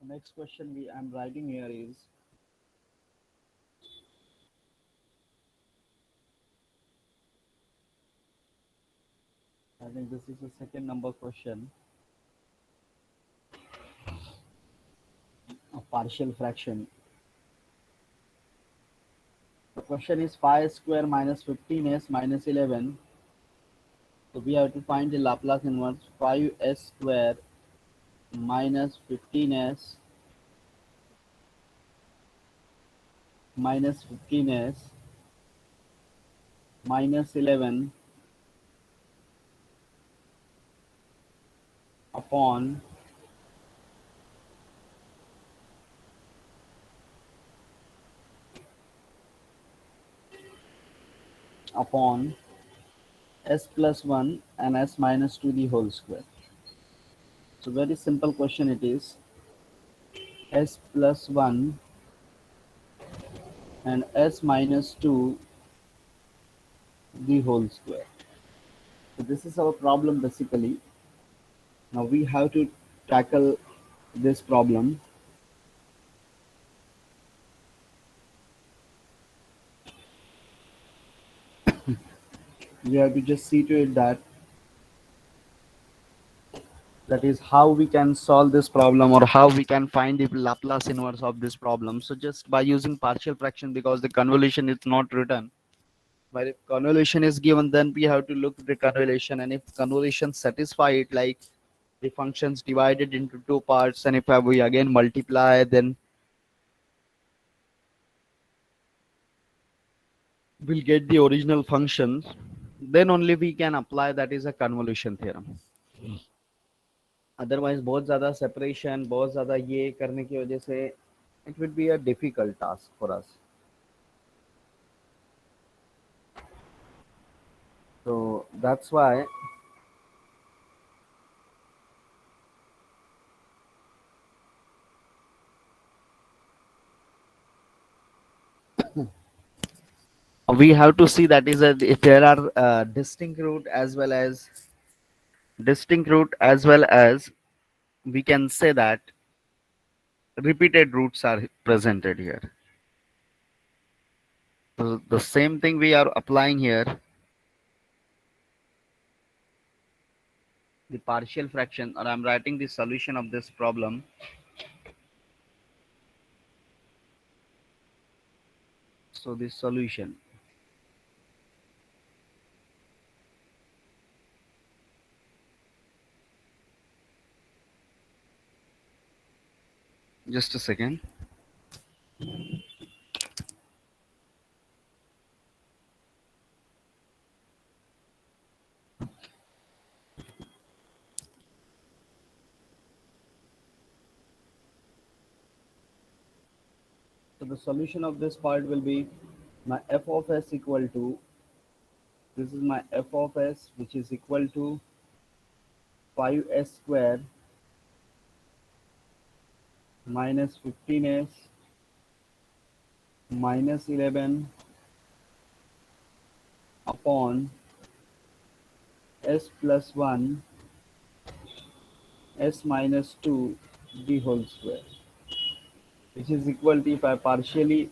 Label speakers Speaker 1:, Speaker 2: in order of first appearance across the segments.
Speaker 1: Next question I'm writing here is, I think this is the second number question, a partial fraction. The question is 5 square minus 15s minus 11. So we have to find the Laplace inverse 5s square minus 15s minus 15s minus 11 upon upon s plus 1 and s minus 2 the whole square. So very simple question it is, s plus 1 and s minus 2 the whole square. So this is our problem basically. Now we have to tackle this problem. We have to just see to it that is how we can solve this problem, or how we can find the Laplace inverse of this problem. So just by using partial fraction, because the convolution is not written, but if convolution is given, then we have to look at the convolution, and if convolution satisfy it, like the functions divided into two parts, and if we again multiply, then we'll get the original function, then only we can apply that is a convolution theorem. Otherwise बहुत ज़्यादा separation, बहुत ज़्यादा ये करने की वजह से it will be a difficult task for us. So that's why we have to see that is that if there are distinct root, as well as we can say that repeated roots are presented here. So the same thing we are applying here, the partial fraction, or I'm writing the solution of this problem. So the solution, just a second. So the solution of this part will be my f of s equal to, this is my f of s, which is equal to 5s square minus 15s minus 11 upon s plus 1 s minus 2 the whole square, which is equal to, if I partially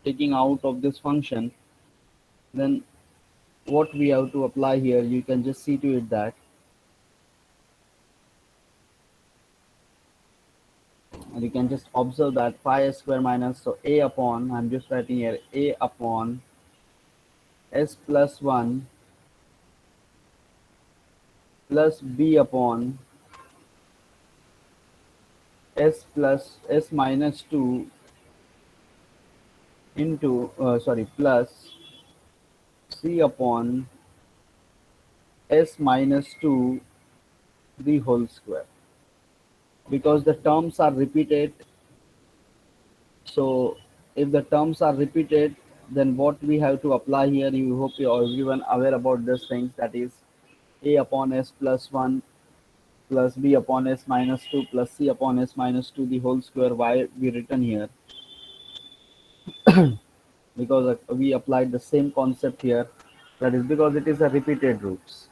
Speaker 1: taking out of this function, then what we have to apply here, you can just see to it that, and you can just observe that 5s square minus, so a upon, I'm just writing here, a upon s plus 1 plus b upon s plus s minus 2 into plus c upon s minus 2 the whole square, because the terms are repeated. So if the terms are repeated, then what we have to apply here, you hope you are everyone aware about this things, that is a upon s plus 1 plus b upon s minus 2 plus c upon s minus 2 the whole square. Why we written here? Because we applied the same concept here, that is because it is a repeated roots.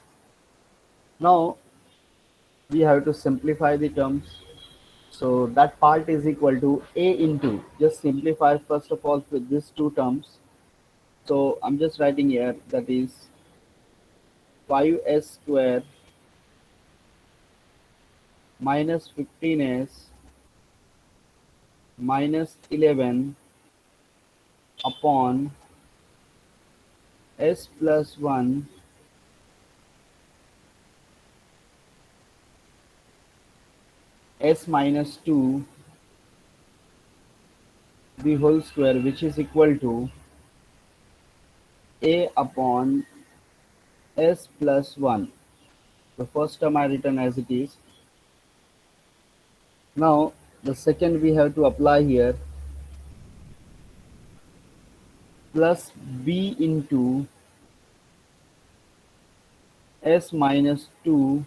Speaker 1: Now we have to simplify the terms. So that part is equal to a into, just simplify first of all with these two terms. So I'm just writing here that is 5s square minus 15s minus 11 upon s plus 1 s minus 2 the whole square, which is equal to a upon s plus 1. The first term I written as it is. Now the second we have to apply here, plus b into s minus 2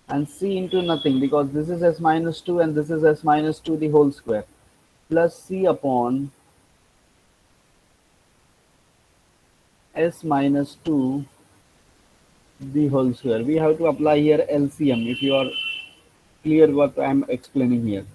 Speaker 1: and c into nothing, because this is s minus 2 and this is s minus 2 the whole square, plus c upon s minus 2 the whole square. We have to apply here LCM, if you are clear what I am explaining here.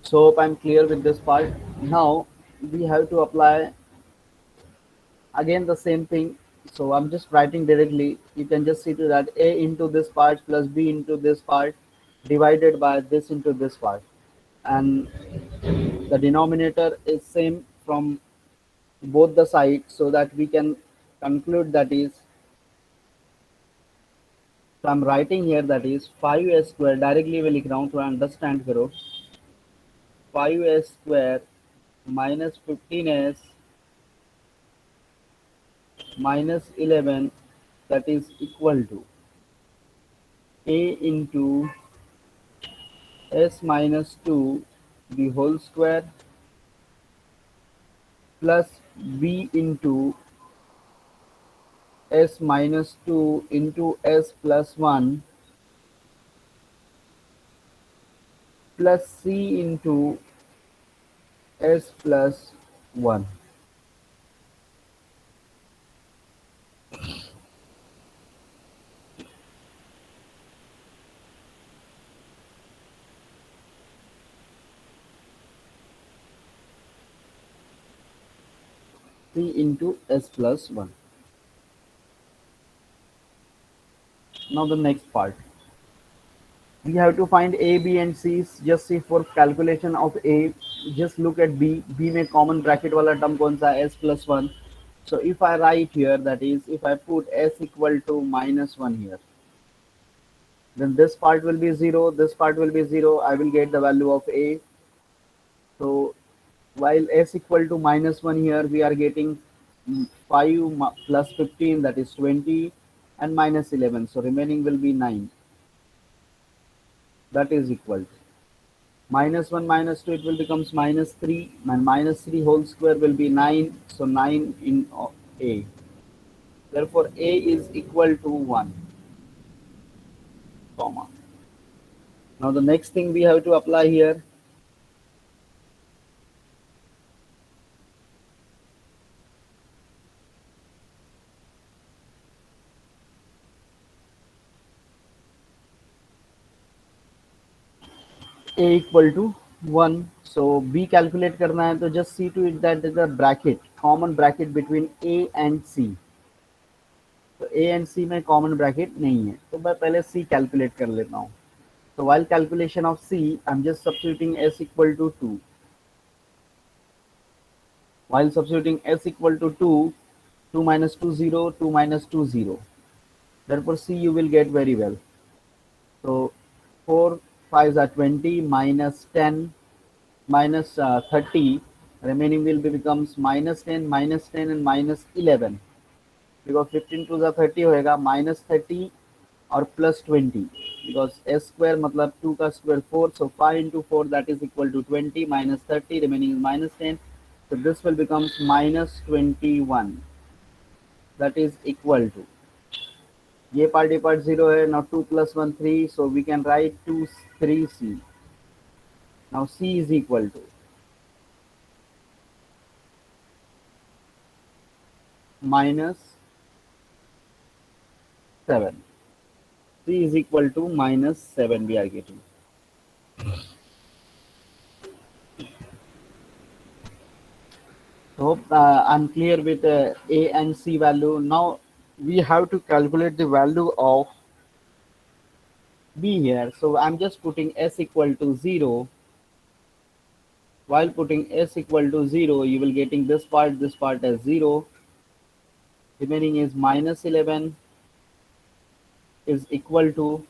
Speaker 1: So hope I'm clear with this part. Now we have to apply again the same thing. So I'm just writing directly. You can just see to that a into this part plus b into this part divided by this into this part, and the denominator is same from both the sides, so that we can conclude that is, so I'm writing here that is 5s square, directly will लिख रहा हूँ, थोड़ा understand करो. 5s square minus 15s minus 11, that is equal to a into s minus 2 the whole square plus b into s minus 2 into s plus 1 plus c into s plus 1. C into s plus 1. Now the next part. We have to find a, b and c. Just see for calculation of a, just look at b. B में common bracket वाला term कौन सा है? S plus 1. So if I write here, that is, if I put s equal to minus 1 here, then this part will be 0, this part will be 0. I will get the value of a. So while s equal to minus 1 here, we are getting 5 plus 15, that is 20, and minus 11. So remaining will be 9. That is equal to minus 1 minus 2, it will becomes minus 3, and minus 3 whole square will be 9. So 9 in a. Therefore a is equal to 1, comma. Now the next thing we have to apply here, a equal to 1. So b calculate करना है, तो just see to it that there is a bracket, common bracket between a and c. तो a and c में common bracket नहीं है, तो मैं पहले c calculate कर लेता हूँ. So while calculation of c, I'm just substituting s equal to 2. While substituting s equal to 2, 2 minus 2 0, 2 minus 2 0. Therefore c you will get very well. So 4 5s are 20, minus 10 minus 30, remaining will be becomes minus 10 and minus 11, because 15 to the 30 होएगा minus 30 और plus 20, because s square मतलब 2 का square 4, so 5 into 4, that is equal to 20, minus 30, remaining is minus 10, so this will becomes minus 21, that is equal to ये part 0 है. Now 2 plus 1 3, so we can write 2 3c. Now c is equal to minus 7. C is equal to minus 7 we are getting. Hope I'm clear with A and C value. Now we have to calculate the value of B here. So I'm just putting S equal to 0. While putting S equal to 0, you will getting this part as 0. Remaining is minus 11 is equal to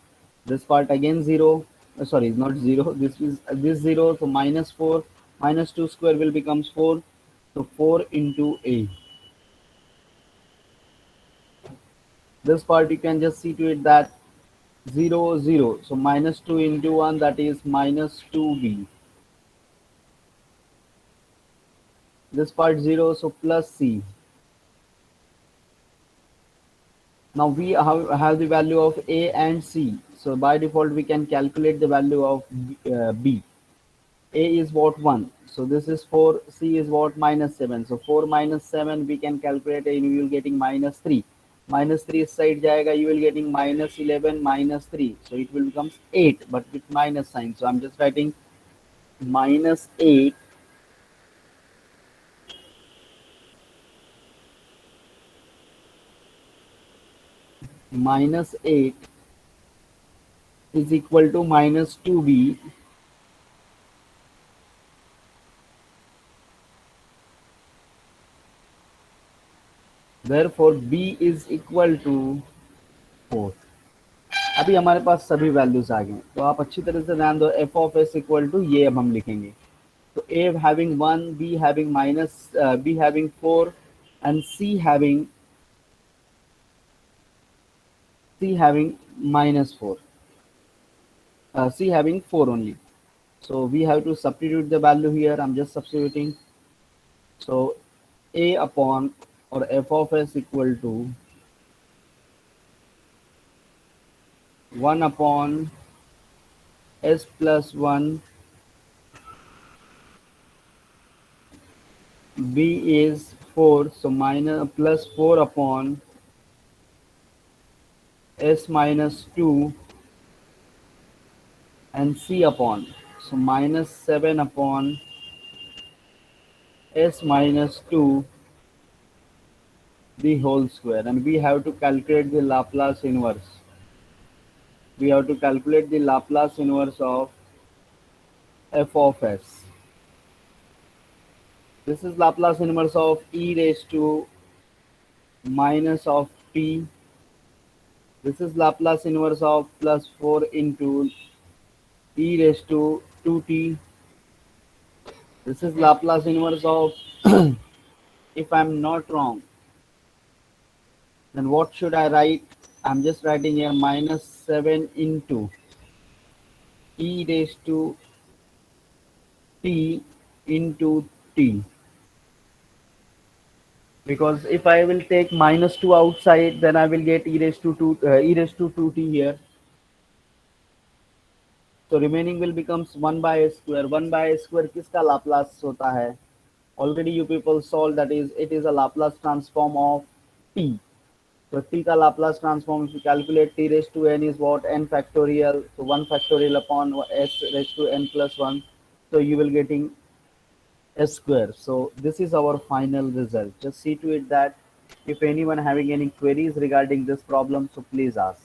Speaker 1: this part again 0. Sorry, not 0. This is this 0. So minus 4. Minus 2 square will becomes 4. So 4 into A. This part you can just see to it that 0 0. So minus 2 into 1, that is minus 2b. This part 0, so plus c. Now we have the value of a and c. So by default we can calculate the value of b. A is what 1. So this is 4. C is what minus 7. So 4 minus 7 we can calculate and you will getting minus 3. Minus 3 is side jayega, you will getting minus 11 minus 3. So it will becomes 8 but with minus sign. So I'm just writing minus 8 minus 8 is equal to minus 2b. Therefore b is equal to 4. अभी हमारे पास सभी values आ गए तो आप अच्छी तरह से ध्यान दो. F of S equal to ये अब हम लिखेंगे. तो a having 1, b having minus, b having 4 and c having minus 4, c having 4 only. So we have to substitute the value here. I'm just substituting. So a upon or f of s equal to 1 upon s plus 1. B is 4, so minus plus 4 upon s minus 2 and c upon, so minus 7 upon s minus 2 the whole square. And we have to calculate the Laplace inverse. We have to calculate the Laplace inverse of f of s. This is Laplace inverse of e raised to minus of t. This is Laplace inverse of plus 4 into e raised to 2t. This is Laplace inverse of, if I'm not wrong, then what should I write? I'm just writing here minus 7 into e raised to t into t. Because if I will take minus 2 outside, then I will get e raised to 2t here. So remaining will becomes 1 by a square. 1 by a square किसका Laplace होता है? Already you people solved, that is it is a Laplace transform of t. So t का Laplace transform, if you calculate, t raised to n is what? N factorial. So 1 factorial upon s raised to n plus 1. So you will getting s square. So this is our final result. Just see to it that if anyone having any queries regarding this problem, so please ask.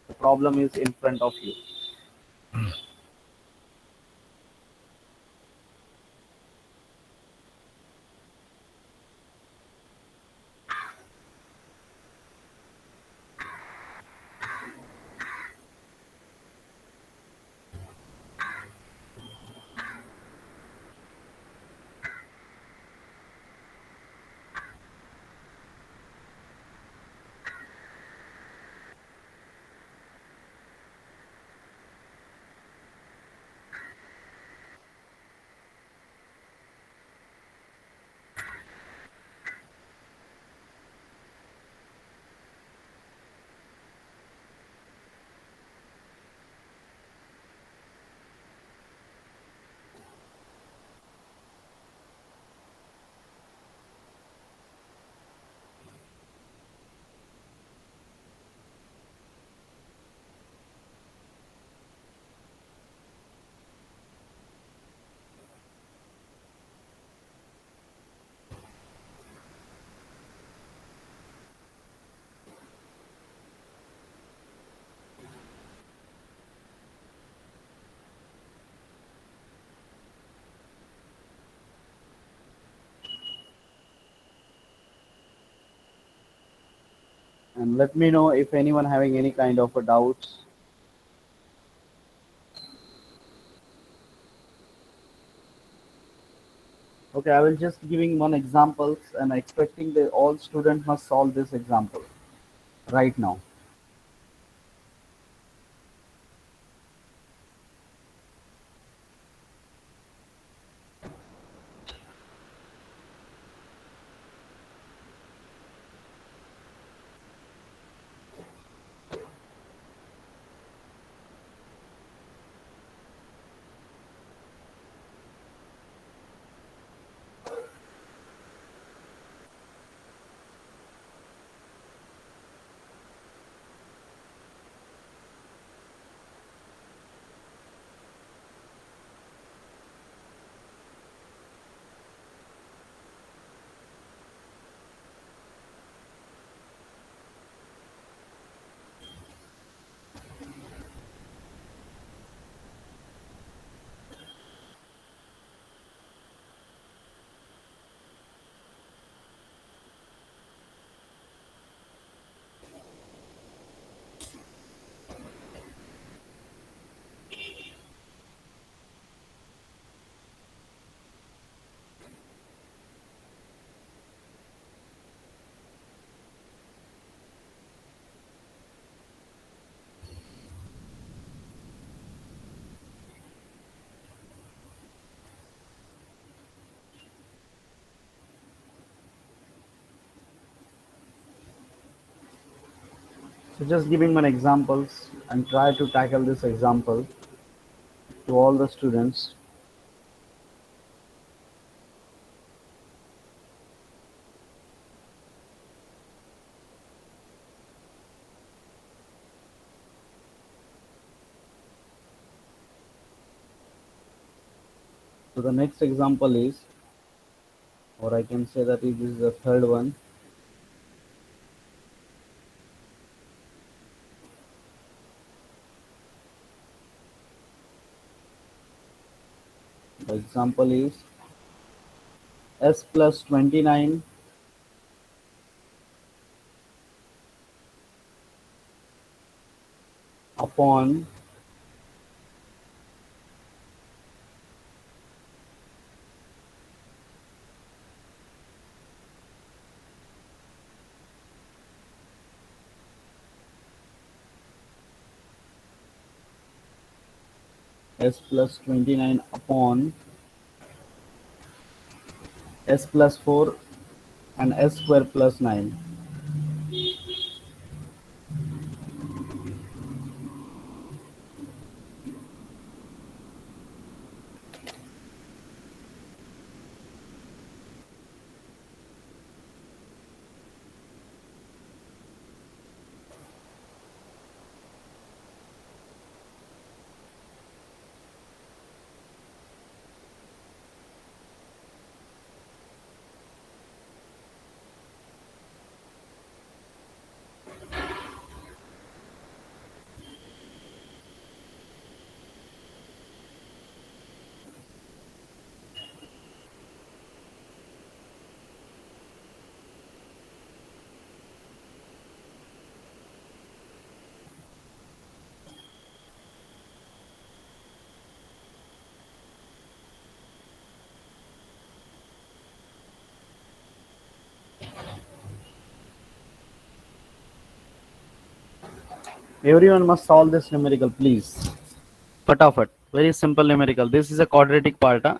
Speaker 1: The problem is in front of you. and let me know if anyone having any kind of a doubts. Okay, I will just giving one examples and expecting that all students must solve this example right now. So just giving one examples and try to tackle this example to all the students. So the next example is, or I can say that it is the third one. The example is s plus 29 upon s plus 29 upon s plus 4 and s square plus 9. Everyone must solve this numerical, please. Fatafat. Very simple numerical. This is a quadratic part. Huh?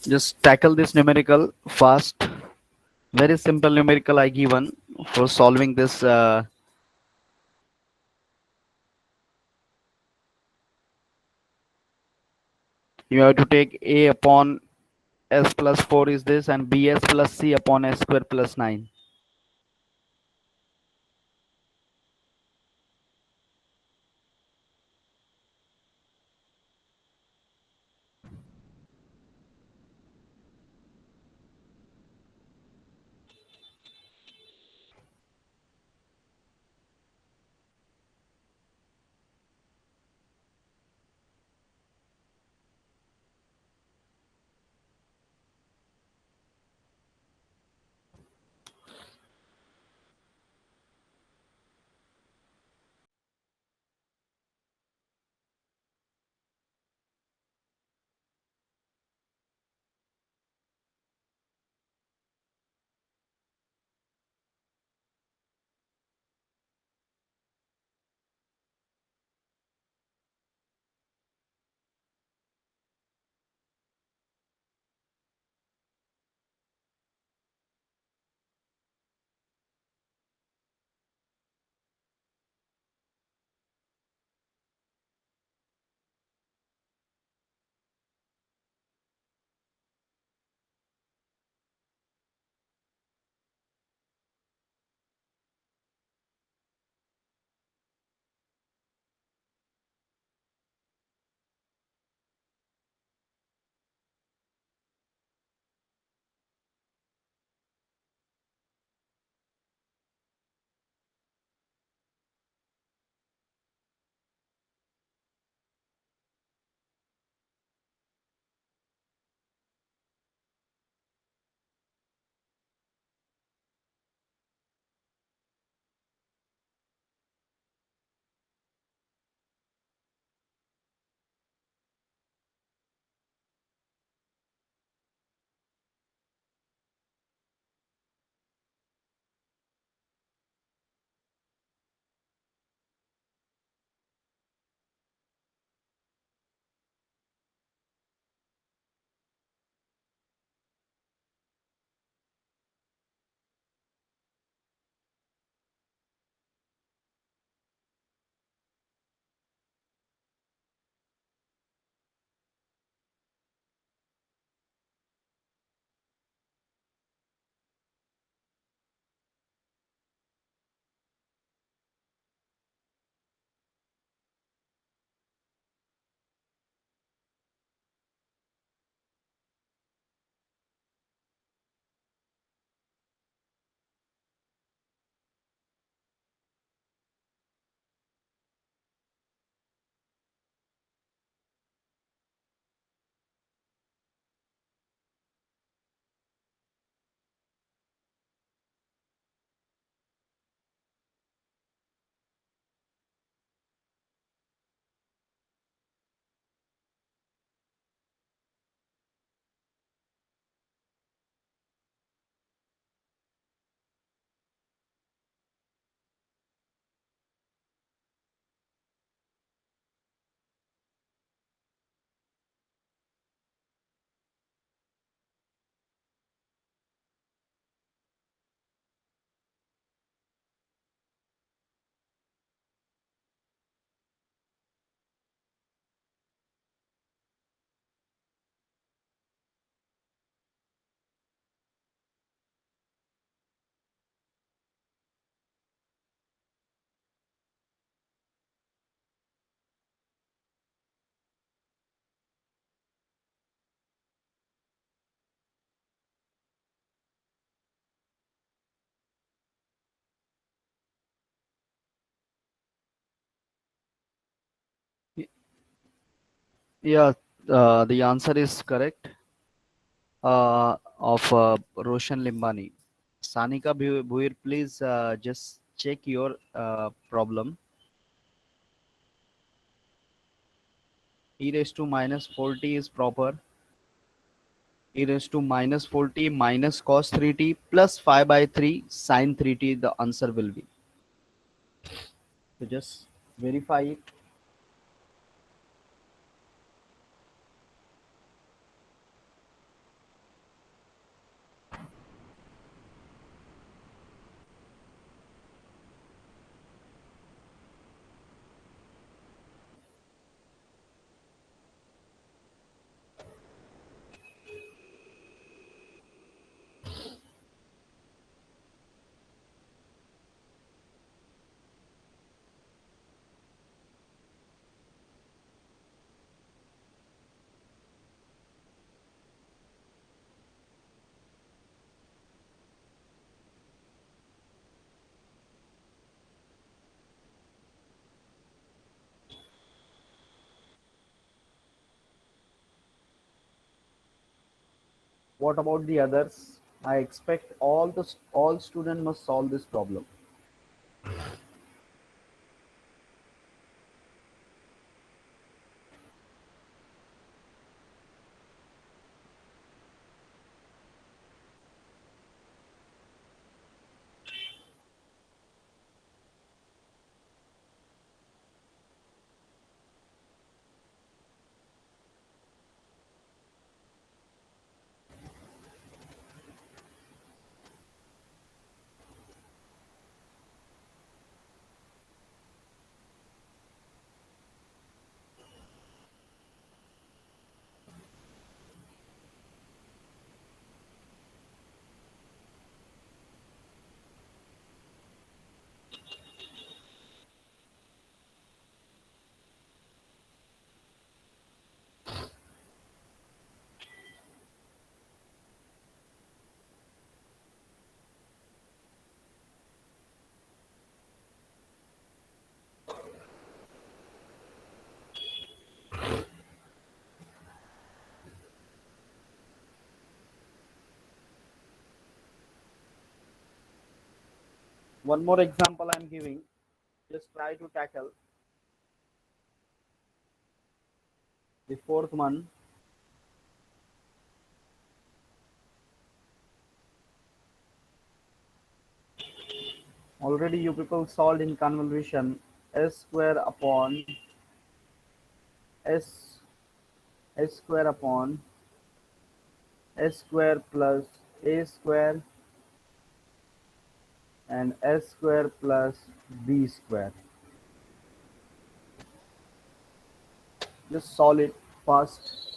Speaker 1: Just tackle this numerical fast. Very simple numerical I given for solving this. You have to take a upon s plus 4 is this, and bs plus c upon s square plus 9. Yeah, the answer is correct. Of Roshan Limbani. Sanika Bhuir, please just check your problem. E raised to minus 40 is proper. E raised to minus 40 minus cos 3t plus 5 by 3 sin 3t, the answer will be. So just verify it. What about the others? I expect all students must solve this problem. One more example I'm giving. Just try to tackle the fourth one. Already you people solved in convolution s square upon s s square upon s square plus a square and s square plus b square. Just solve it fast.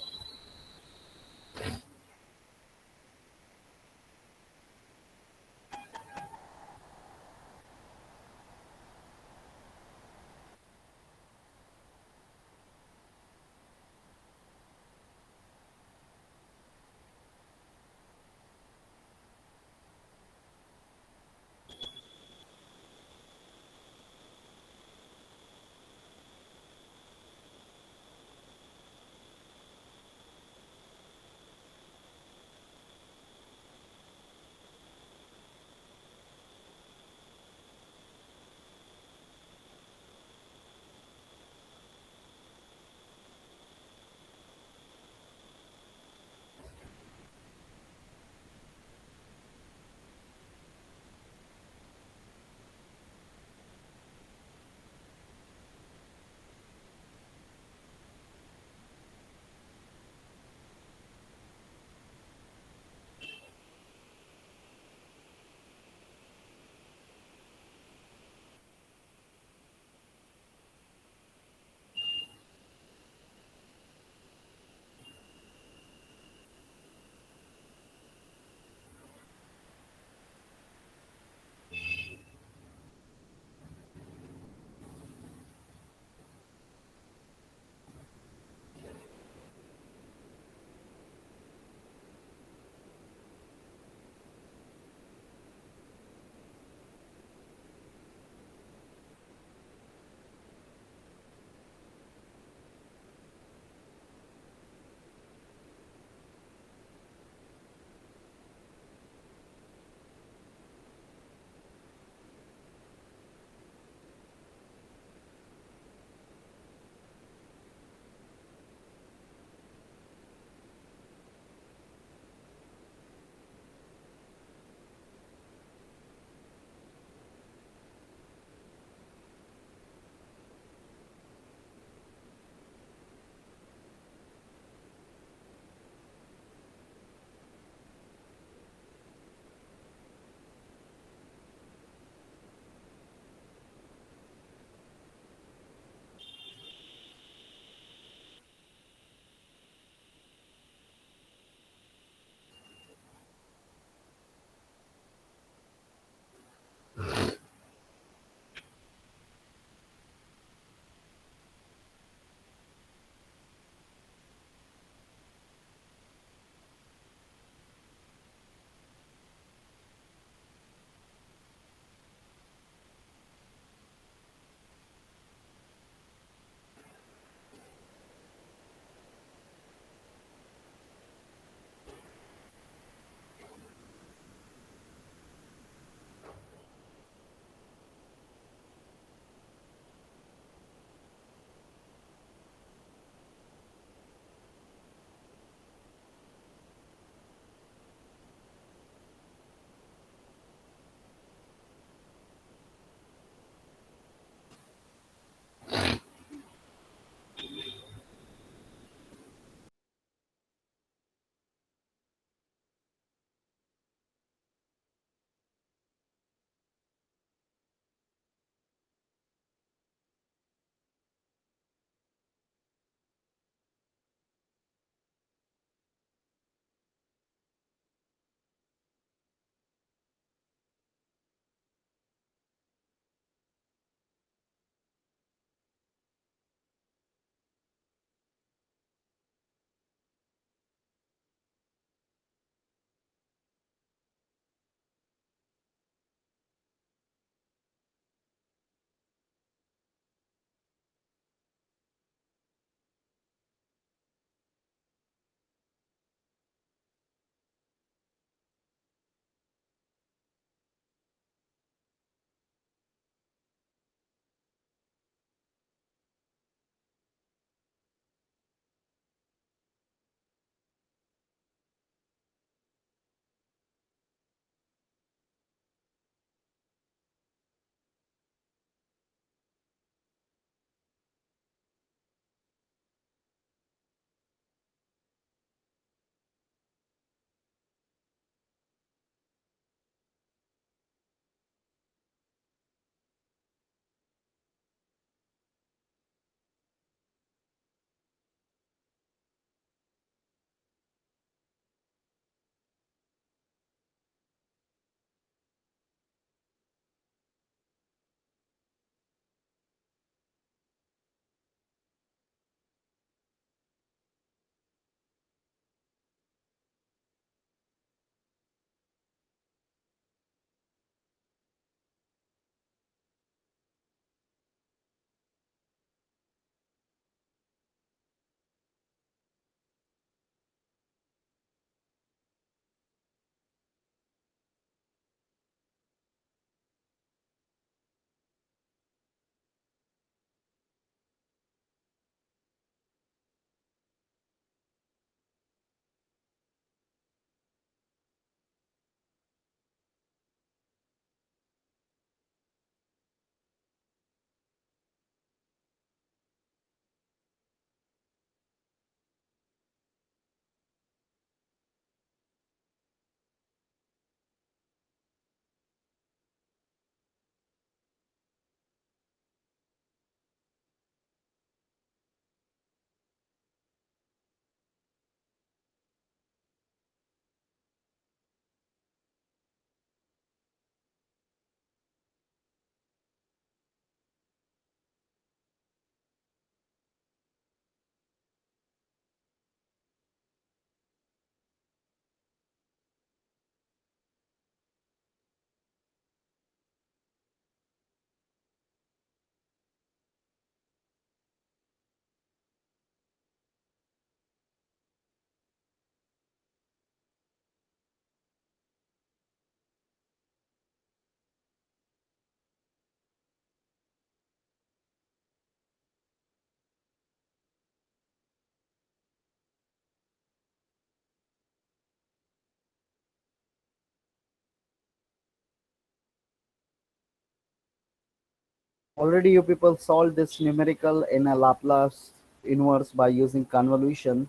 Speaker 1: Already you people solved this numerical in a Laplace inverse by using convolution.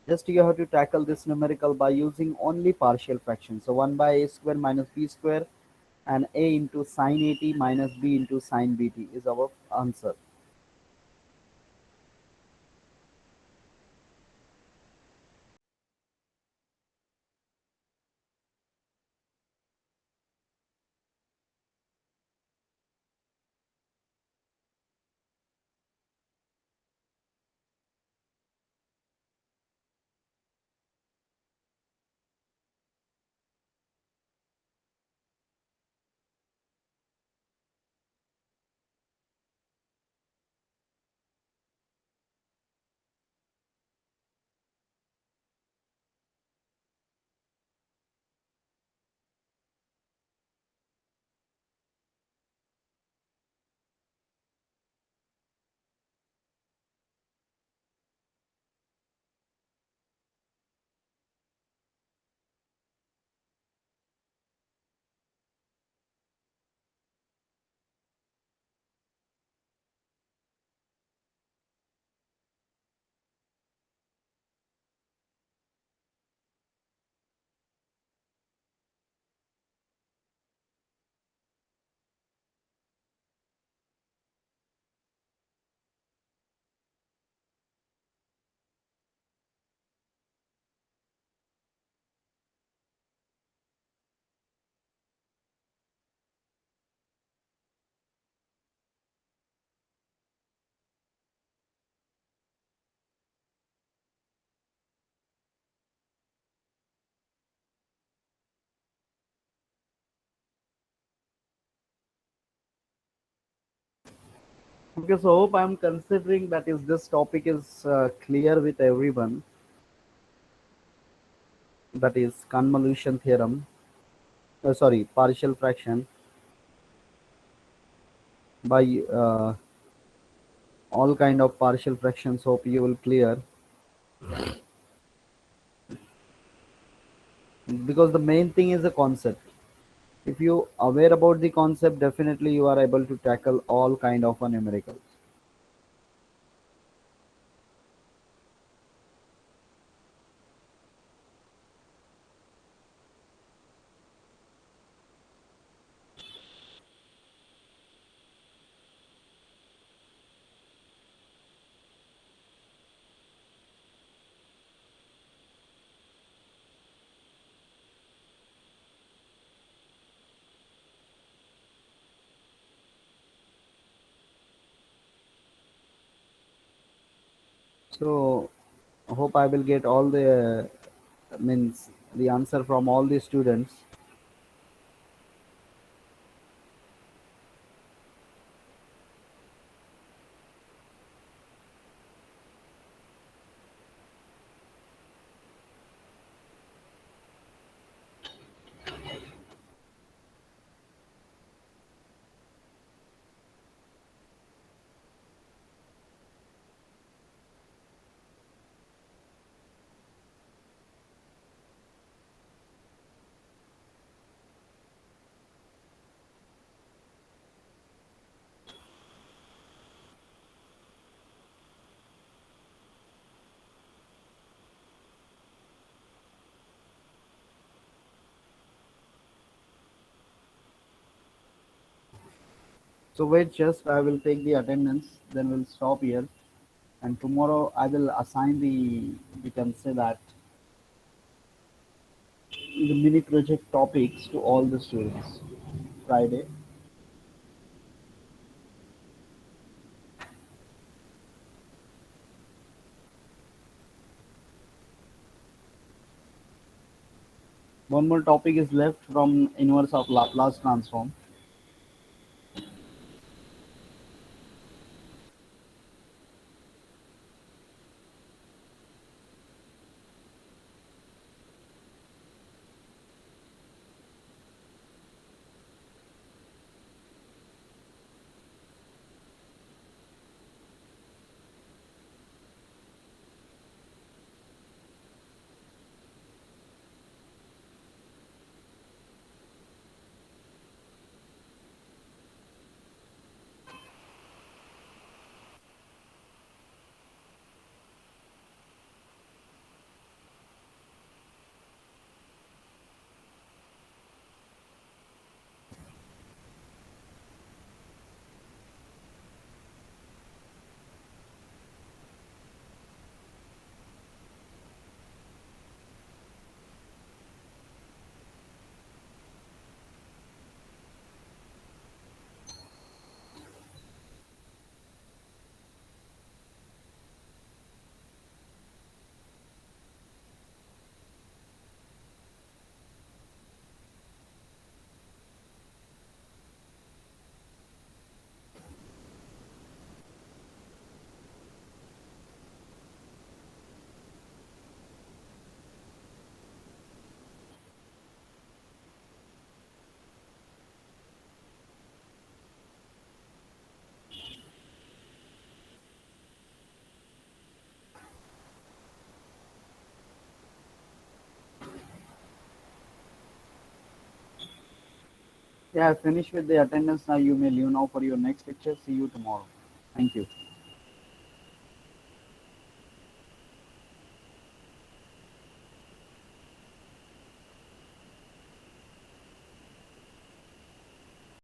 Speaker 1: Just you have to tackle this numerical by using only partial fraction. So 1 by a square minus b square and a into sine 80 minus b into sine bt is our answer. Okay, so hope I'm considering that is this topic is clear with everyone. That is convolution theorem. Sorry, partial fraction by all kind of partial fractions. Hope you will clear, because the main thing is the concept. If you aware about the concept, definitely you are able to tackle all kind of a numericals. So hope I will get all the means the answer from all the students. So wait, just I will take the attendance, then we'll stop here. And tomorrow I will assign the, we can say that, the mini project topics to all the students. Friday. One more topic is left from inverse of Laplace transform. Yeah, finish with the attendance now. You may leave now for your next lecture. See you tomorrow. Thank you.